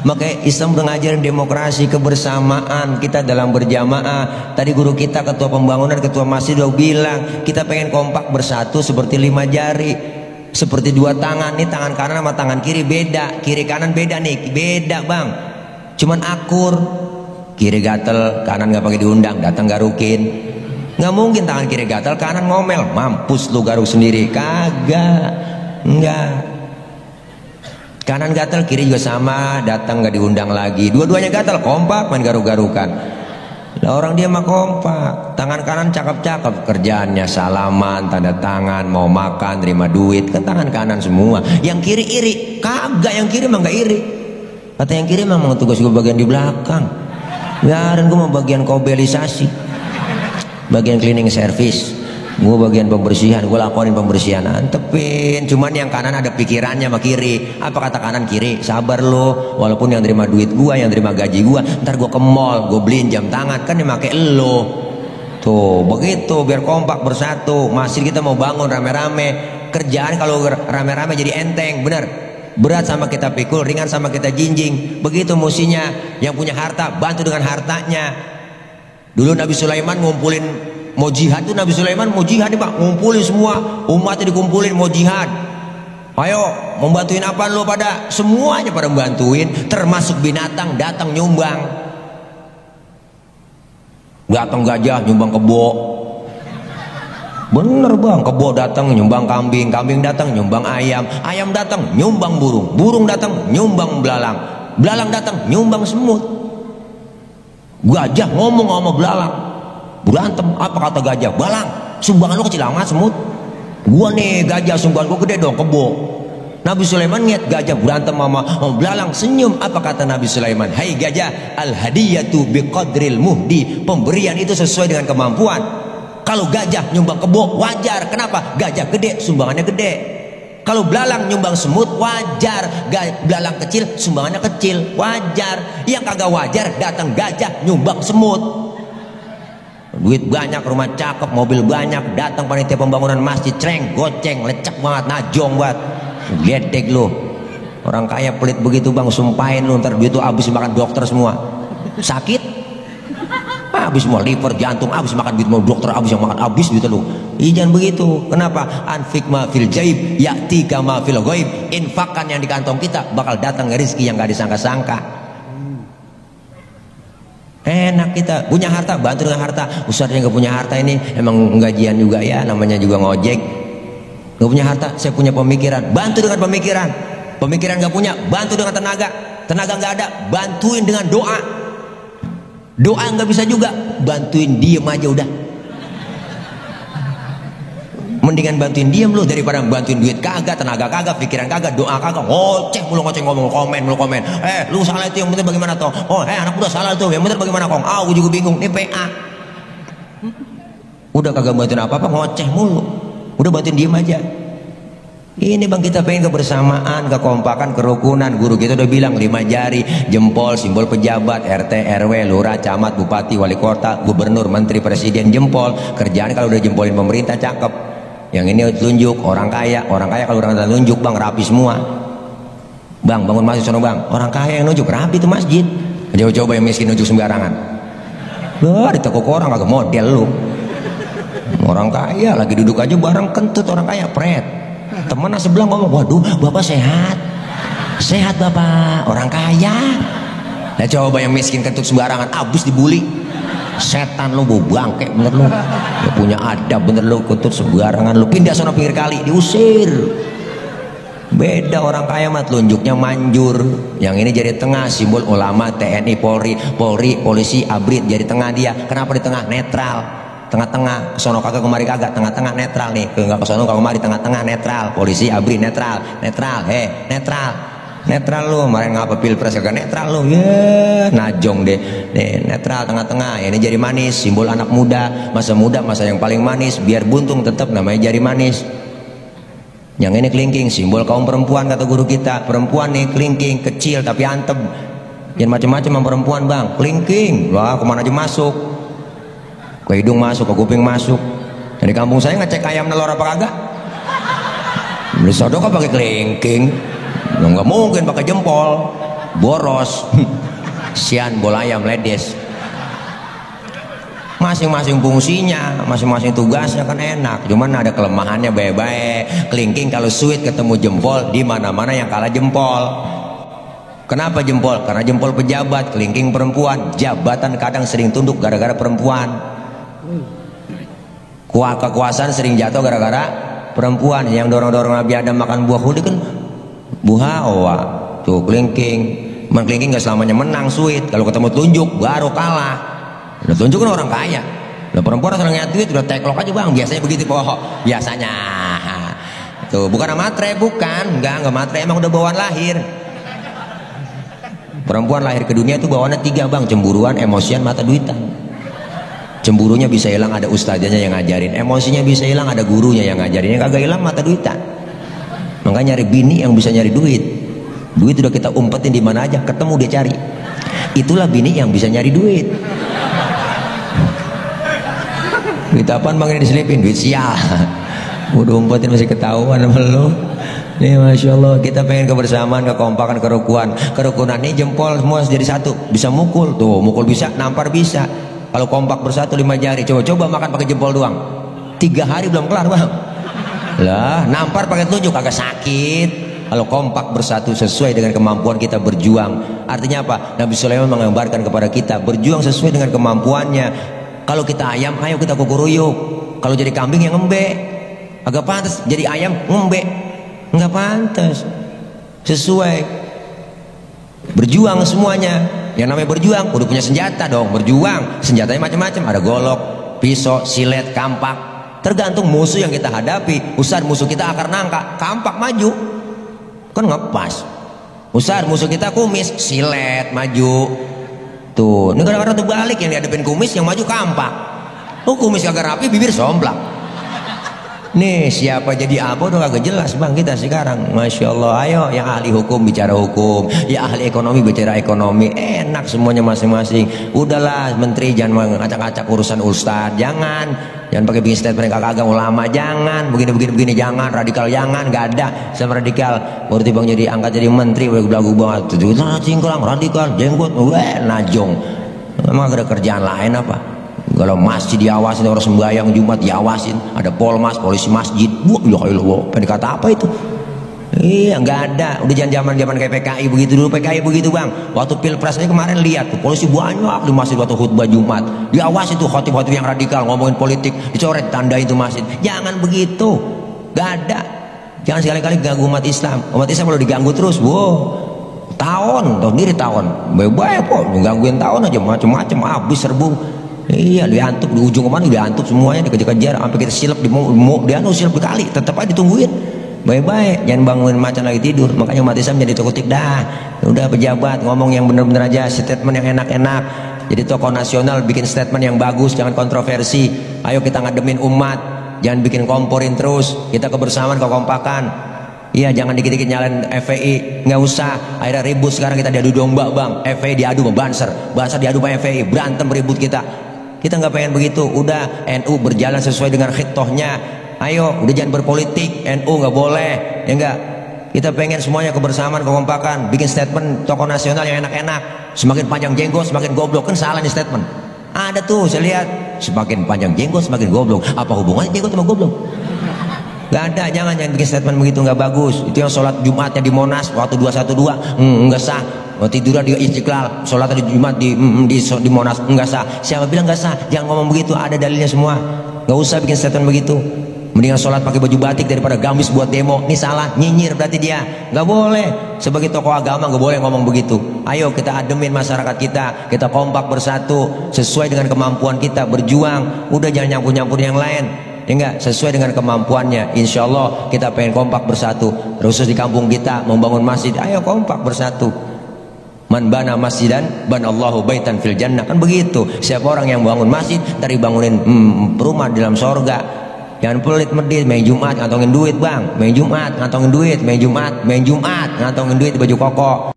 Makanya Islam udah ngajarin demokrasi, kebersamaan kita dalam berjamaah. Tadi guru kita, ketua pembangunan, ketua masjid udah bilang kita pengen kompak bersatu seperti 5 jari, seperti 2 tangan. Nih tangan kanan sama tangan kiri beda, kiri kanan beda nih, beda bang. Cuman akur, kiri gatel, kanan nggak pakai diundang, datang garukin. Nggak mungkin tangan kiri gatel, kanan ngomel, mampus lu garuk sendiri, kagak, enggak. Kanan gatel, kiri juga sama, datang nggak diundang lagi. Dua-duanya gatel, kompak main garuk-garukan. Lah orang dia mah kompak. Tangan kanan cakep-cakep, kerjaannya salaman, tanda tangan, mau makan, terima duit, kan tangan kanan semua. Yang kiri iri, kagak, yang kiri mah nggak iri. Kata yang kiri memang tugas gue bagian di belakang. Biarin gue mau bagian kobelisasi, bagian cleaning service. Gue bagian pembersihan, gue lakonin pembersihan, antepin. Cuman yang kanan ada pikirannya sama kiri. Apa kata kanan kiri? Sabar lo, walaupun yang terima duit gue, yang terima gaji gue, ntar gue ke mall, gue beliin jam tangan, kan dipakai lo. Tuh begitu biar kompak bersatu. Masjid kita mau bangun rame-rame. Kerjaan kalau rame-rame jadi enteng, bener. Berat sama kita pikul, ringan sama kita jinjing. Begitu musinya. Yang punya harta bantu dengan hartanya. Dulu Nabi Sulaiman ngumpulin, mau jihad tuh, Nabi Sulaiman mau jihad nih pak, ngumpulin semua umatnya, dikumpulin mau jihad. Ayo mau bantuin apa lo pada? Semuanya pada bantuin, termasuk binatang datang nyumbang. Datang gajah nyumbang kebo, bener bang, kebo datang nyumbang kambing, kambing datang nyumbang ayam, ayam datang nyumbang burung, burung datang nyumbang belalang, belalang datang nyumbang semut. Gajah ngomong sama belalang, berantem, apa kata gajah? Balang, sumbangan lu kecil amat semut. Gua nih gajah, sumbangan gua gede dong, kebo. Nabi Sulaiman lihat gajah berantem sama belalang, senyum. Apa kata Nabi Sulaiman? Hai gajah, al hadiyatu biqadril muhdi. Pemberian itu sesuai dengan kemampuan. Kalau gajah nyumbang kebo wajar. Kenapa? Gajah gede, sumbangannya gede. Kalau belalang nyumbang semut wajar. Belalang kecil, sumbangannya kecil, wajar. Yang kagak wajar datang gajah nyumbang semut. Duit banyak, rumah cakep, mobil banyak, datang panitia pembangunan masjid, cereng, goceng, lecek banget, najong banget, gedek lu. Orang kaya pelit begitu bang, sumpahin lu, ntar duit tuh habis makan dokter semua. Sakit, habis semua, liver, jantung, habis makan duit mau dokter, habis yang makan, habis duit lu. Jangan begitu. Kenapa? Anfik ma fil jaib, ya'ti kama fil ghaib. Infakkan yang di kantong kita, bakal datang rezeki yang gak disangka-sangka. Enak kita punya harta, bantu dengan harta. Ustaz yang gak punya harta ini emang gajian juga ya, namanya juga ngojek. Gak punya harta, saya punya pemikiran, bantu dengan pemikiran. Pemikiran gak punya, bantu dengan tenaga. Tenaga gak ada, bantuin dengan doa. Doa gak bisa juga, bantuin diem aja udah. Mendingan bantuin diem lu daripada bantuin duit kagak, tenaga kagak, pikiran kagak, doa kagak, ngoceh mulu, ngoceh ngomong, komen mulu, komen. Lu salah itu, yang bener bagaimana toh? Oh anak muda salah tuh, yang bener bagaimana kong? Aku juga bingung, ini PA. Udah kagak bantuin apa-apa, ngoceh mulu. Udah bantuin diem aja. Ini bang, kita pengen kebersamaan, kekompakan, kerukunan. Guru kita udah bilang 5 jari, jempol, simbol pejabat, RT, RW, lurah, camat, bupati, wali kota, gubernur, menteri, presiden, jempol. Kerjaan kalau udah jempolin pemerintah cakep. Yang ini tunjuk orang kaya kalau orang kaya tunjuk bang, rapi semua. Bang bangun masjid sono bang, orang kaya yang nunjuk, rapi itu masjid. Coba yang miskin nunjuk sembarangan. Wah di toko orang kagak model lu. Orang kaya lagi duduk aja bareng kentut, orang kaya pret. Temen sebelah ngomong, waduh bapak sehat, sehat bapak, orang kaya. Nah coba yang miskin kentut sembarangan, abis dibully. Setan lu, bau bangke bener lu, gak punya adab bener lu, kentut sembarangan lu, pindah sana pinggir kali, diusir. Beda orang kaya mah telunjuknya manjur. Yang ini jari tengah, simbol ulama, TNI, Polri, polisi, abrit, jari tengah dia. Kenapa di tengah? Netral, tengah-tengah, kesono kagak kemari kagak, tengah-tengah netral nih, enggak kesono kagak kemari, tengah-tengah netral, polisi, abrit netral, netral. Netral lu, kemarin ngapa pilpres kagak netral lu, ya najong deh. Nih netral tengah-tengah, ya, ini jari manis, simbol anak muda, masa yang paling manis, biar buntung tetap namanya jari manis. Yang ini kelingking, simbol kaum perempuan kata guru kita. Perempuan nih kelingking, kecil tapi antep. Jangan macam-macam sama perempuan bang, kelingking, wah kemana aja masuk, ke hidung masuk, ke kuping masuk. Dari kampung saya ngecek ayam nelor apa kagak, beli sodok pakai kelingking. Nggak mungkin pakai jempol. boros. Sian bola ayam ledes. Masing-masing fungsinya, masing-masing tugasnya kan enak. Cuman ada kelemahannya baik-baik. Kelingking kalau sweet ketemu jempol, di mana-mana yang kalah jempol. Kenapa jempol? Karena jempol pejabat, kelingking perempuan. Jabatan kadang sering tunduk gara-gara perempuan. Kekuasaan sering jatuh gara-gara perempuan. Yang dorong-dorong Nabi Adam makan buah hudi kan buah Hawa. Tuh kelingking. Kelingking gak selamanya menang sweet. Kalau ketemu telunjuk baru kalah. Udah tunjukin orang kaya. Udah perempuan asal ngeliat duit udah teklok aja bang. Biasanya begitu kok. Biasanya. Tuh bukan matre, bukan. Enggak matre, emang udah bawaan lahir. Perempuan lahir ke dunia itu bawaannya 3 bang. Cemburuan, emosian, mata duitan. Cemburunya bisa hilang ada ustadznya yang ngajarin. Emosinya bisa hilang ada gurunya yang ngajarin. Yang kagak hilang mata duitan. Makanya nyari bini yang bisa nyari duit. Duit udah kita umpetin di mana aja, ketemu dia cari. Itulah bini yang bisa nyari duit. Duit apaan bang ini diselipin? Duit sial. Udah umpetin masih ketahuan sama lu. Nih Masya Allah, kita pengen kebersamaan, kekompakan, kerukunan. Nih jempol semua jadi satu. Bisa mukul, tuh mukul bisa, nampar bisa. Kalau kompak bersatu 5 jari. Coba makan pakai jempol doang 3 hari belum kelar bang. Lah nampar pakai telunjuk agak sakit. Kalau kompak bersatu sesuai dengan kemampuan kita berjuang. Artinya apa? Nabi Sulaiman menggambarkan kepada kita berjuang sesuai dengan kemampuannya. Kalau kita ayam, ayo kita kukuruyuk. Kalau jadi kambing yang ngembe. Agak pantas jadi ayam ngembe. Enggak pantas. Sesuai. Berjuang semuanya. Yang namanya berjuang udah punya senjata dong. Berjuang senjatanya macam-macam. Ada golok, pisau, silet, kampak. Tergantung musuh yang kita hadapi. Usar musuh kita akar nangka, kampak maju. Kan ngepas. Usar musuh kita kumis, silet maju. Tuh, ini kadang-kadang terbalik, yang dihadapin kumis, yang maju kampak. Oh kumis kagak rapi, bibir somplak. Nih siapa jadi apa udah kagak jelas bang kita sekarang. Masya Allah. Ayo yang ahli hukum bicara hukum, ya ahli ekonomi bicara ekonomi. Enak semuanya masing-masing. Udahlah menteri jangan ngacak-ngacak urusan ustadz. Jangan pakai bikin statement yang kagak ulama. Jangan begini jangan. Radikal jangan. Gak ada sama radikal. Baru tiba jadi angkat jadi menteri belagu banget. Cingklang radikal jenggot najong. Emang ada kerjaan lain apa? Kalau masjid diawasin, orang sembahyang Jumat diawasin, ada polmas, polisi masjid. Wah, ya Allah, kata apa itu? Iya, nggak ada. Udah zaman kayak PKI begitu dulu. PKI begitu bang. Waktu pilpresnya kemarin lihat tuh polisi banyak di masjid waktu khutbah Jumat. Diawasi tuh khotib-khotib yang radikal ngomongin politik, dicoret tanda itu masjid. Jangan begitu, nggak ada. Jangan sekali-kali ganggu umat Islam. Umat Islam kalau diganggu terus, wow, tahun, tahu sendiri tahun. Baik-baik kok, gangguin tahun aja macam-macam, habis serbu. Iya, diantuk di ujung kemana diantuk semuanya, dikejar-kejar sampai kita silap silap berkali, tetap aja ditungguin. Baik-baik, jangan bangunin macan lagi tidur. Makanya umat Islam jadi tokotik dah. Udah pejabat ngomong yang benar-benar aja, statement yang enak-enak. Jadi tokoh nasional bikin statement yang bagus, jangan kontroversi. Ayo kita ngademin umat, jangan bikin komporin terus. Kita kebersamaan, kekompakan. Iya, jangan dikit-dikit nyalain FPI, nggak usah. Akhirnya ribut sekarang kita diadu domba bang. FPI diadu sama Banser diadu sama FPI, berantem ribut kita. Kita nggak pengen begitu. Udah NU berjalan sesuai dengan khitohnya. Ayo, udah jangan berpolitik. NU nggak boleh, ya enggak. Kita pengen semuanya kebersamaan, kekompakan. Bikin statement tokoh nasional yang enak-enak. Semakin panjang jenggot, semakin goblok. Kan salah nih statement. Ada tuh, saya lihat. Semakin panjang jenggot, semakin goblok. Apa hubungannya jenggot sama goblok? Gak ada, jangan bikin statement begitu, nggak bagus. Itu yang sholat Jumatnya di Monas waktu 212, nggak sah. Tidurnya di Istiqlal, sholatnya di Jumat di Monas, nggak sah. Siapa bilang nggak sah? Jangan ngomong begitu, ada dalilnya semua. Nggak usah bikin statement begitu. Mendingan sholat pakai baju batik daripada gamis buat demo. Ini salah, nyinyir berarti dia. Nggak boleh. Sebagai tokoh agama nggak boleh ngomong begitu. Ayo kita ademin masyarakat kita kompak bersatu sesuai dengan kemampuan kita, berjuang. Udah jangan nyampur-nyampur yang lain. Ya enggak, sesuai dengan kemampuannya. Insya Allah kita pengen kompak bersatu. Khusus di kampung kita membangun masjid, ayo kompak bersatu. Man bana masjidan banallahu baitan fil jannah. Kan begitu. Siapa orang yang bangun masjid, dari bangunin rumah di dalam sorga. Jangan pelit medit, main Jumat ngantongin duit bang. Main Jumat ngantongin duit, main Jumat ngantongin duit di baju koko.